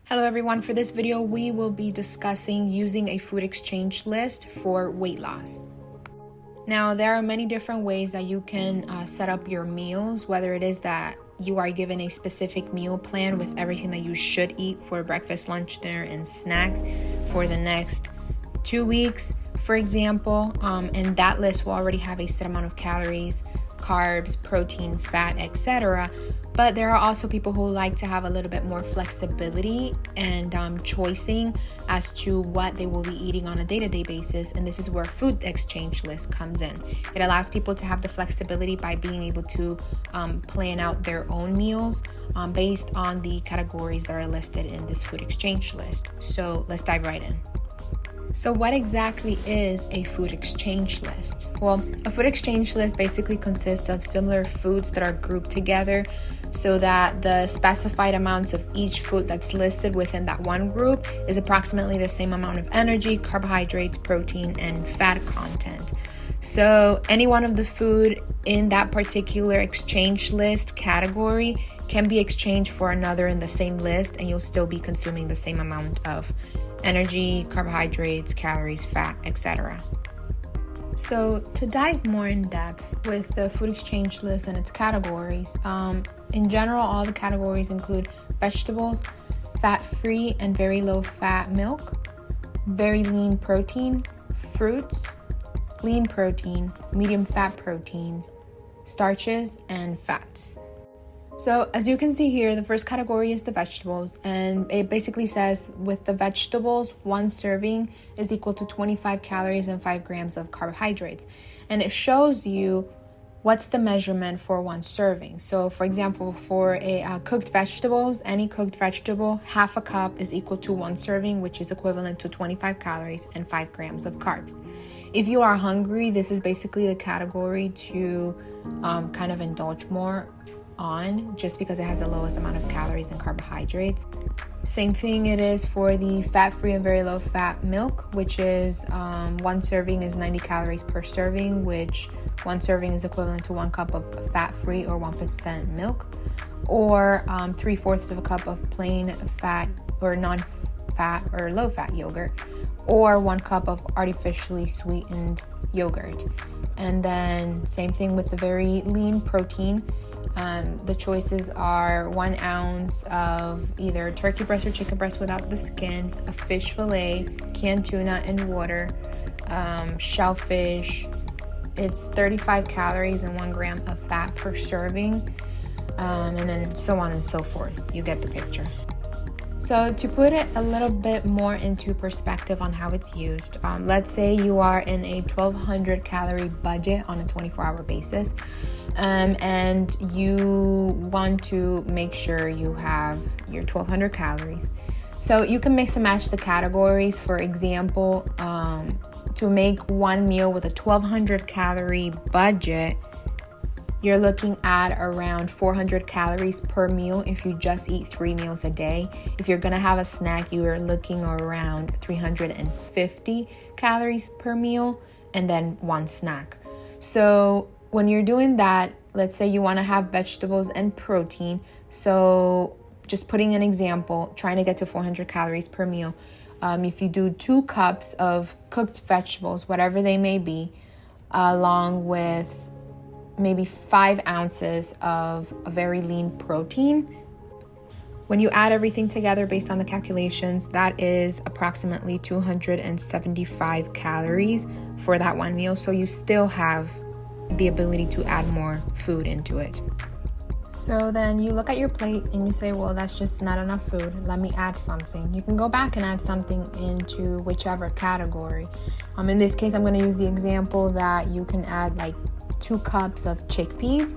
Hello everyone, for this video we will be discussing using a food exchange list for weight loss. Now there are many different ways that you can set up your meals, whether it is that you are given a specific meal plan with everything that you should eat for breakfast, lunch, dinner, and snacks for the next 2 weeks, for example, and that list will already have a set amount of calories, carbs, protein, fat, etc. But there are also people who like to have a little bit more flexibility and choicing as to what they will be eating on a day-to-day basis, and this is where food exchange list comes in. It allows people to have the flexibility by being able to plan out their own meals based on the categories that are listed in this food exchange list. So let's dive right in. So what exactly is a food exchange list? Well, a food exchange list basically consists of similar foods that are grouped together so that the specified amounts of each food that's listed within that one group is approximately the same amount of energy, carbohydrates, protein, and fat content. So any one of the food in that particular exchange list category can be exchanged for another in the same list, and you'll still be consuming the same amount of energy, carbohydrates, calories, fat, etc. So to dive more in depth with the food exchange list and its categories, in general, all the categories include vegetables, fat-free and very low-fat milk, very lean protein, fruits, lean protein, medium-fat proteins, starches, and fats. So as you can see here, the first category is the vegetables, and it basically says with the vegetables, one serving is equal to 25 calories and 5 grams of carbohydrates. And it shows you what's the measurement for one serving. So for example, for a cooked vegetables, any cooked vegetable, half a cup is equal to one serving, which is equivalent to 25 calories and 5 grams of carbs. If you are hungry, this is basically the category to kind of indulge more on, just because it has the lowest amount of calories and carbohydrates. Same thing it is for the fat-free and very low-fat milk, which is one serving is 90 calories per serving, which one serving is equivalent to 1 cup of fat-free or 1% milk, or 3/4 of a cup of plain fat or non-fat or low-fat yogurt, or 1 cup of artificially sweetened yogurt. And then same thing with the very lean protein. The choices are 1 ounce of either turkey breast or chicken breast without the skin, a fish fillet, canned tuna and water, shellfish. It's 35 calories and 1 gram of fat per serving, and then so on and so forth. You get the picture. So to put it a little bit more into perspective on how it's used, let's say you are in a 1,200 calorie budget on a 24-hour basis. And you want to make sure you have your 1,200 calories. So you can mix and match the categories. For example, to make one meal with a 1,200 calorie budget, you're looking at around 400 calories per meal if you just eat 3 meals a day. If you're gonna have a snack, you are looking around 350 calories per meal, and then 1 snack. So when you're doing that, let's say you want to have vegetables and protein. So just putting an example, trying to get to 400 calories per meal. If you do 2 cups of cooked vegetables, whatever they may be, along with maybe 5 ounces of a very lean protein, when you add everything together based on the calculations, that is approximately 275 calories for that one meal. So you still have the ability to add more food into it. So then you look at your plate and you say, well, that's just not enough food. Let me add something. You can go back and add something into whichever category. In this case, I'm going to use the example that you can add like 2 cups of chickpeas,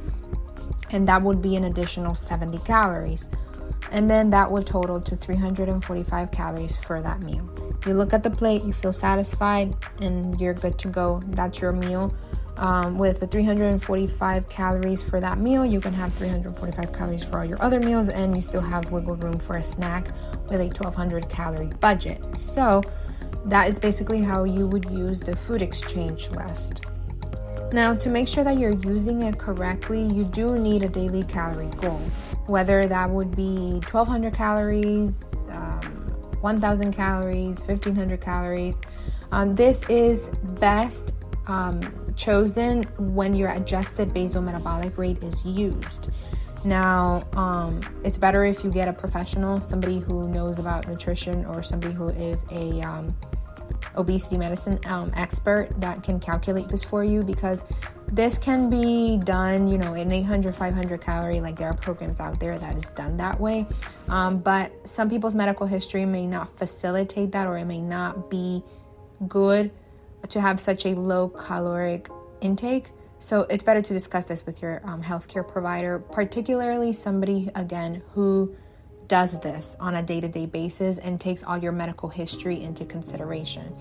and that would be an additional 70 calories. And then that would total to 345 calories for that meal. You look at the plate, you feel satisfied, and you're good to go. That's your meal. With the 345 calories for that meal, you can have 345 calories for all your other meals, and you still have wiggle room for a snack with a 1,200 calorie budget. So that is basically how you would use the food exchange list. Now, to make sure that you're using it correctly, you do need a daily calorie goal, whether that would be 1,200 calories, 1,000 calories, 1,500 calories. This is best chosen when your adjusted basal metabolic rate is used. Now, it's better if you get a professional, somebody who knows about nutrition, or somebody who is a obesity medicine expert that can calculate this for you, because this can be done, you know, in 800, 500 calorie, like there are programs out there that is done that way. But some people's medical history may not facilitate that, or it may not be good to have such a low caloric intake. So it's better to discuss this with your healthcare provider, particularly somebody, again, who does this on a day-to-day basis and takes all your medical history into consideration.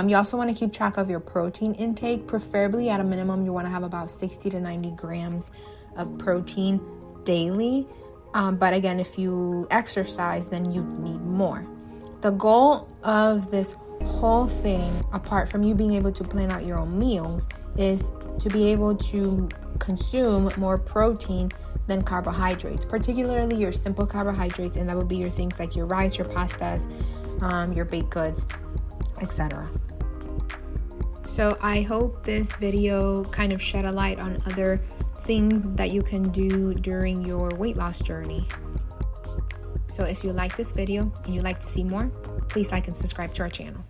You also want to keep track of your protein intake. Preferably at a minimum, you want to have about 60 to 90 grams of protein daily. But again, if you exercise, then you need more. The goal of this whole thing, apart from you being able to plan out your own meals, is to be able to consume more protein than carbohydrates, particularly your simple carbohydrates, and that would be your things like your rice, your pastas, your baked goods, etc. So I hope this video kind of shed a light on other things that you can do during your weight loss journey. So if you like this video and you'd like to see more, please like and subscribe to our channel.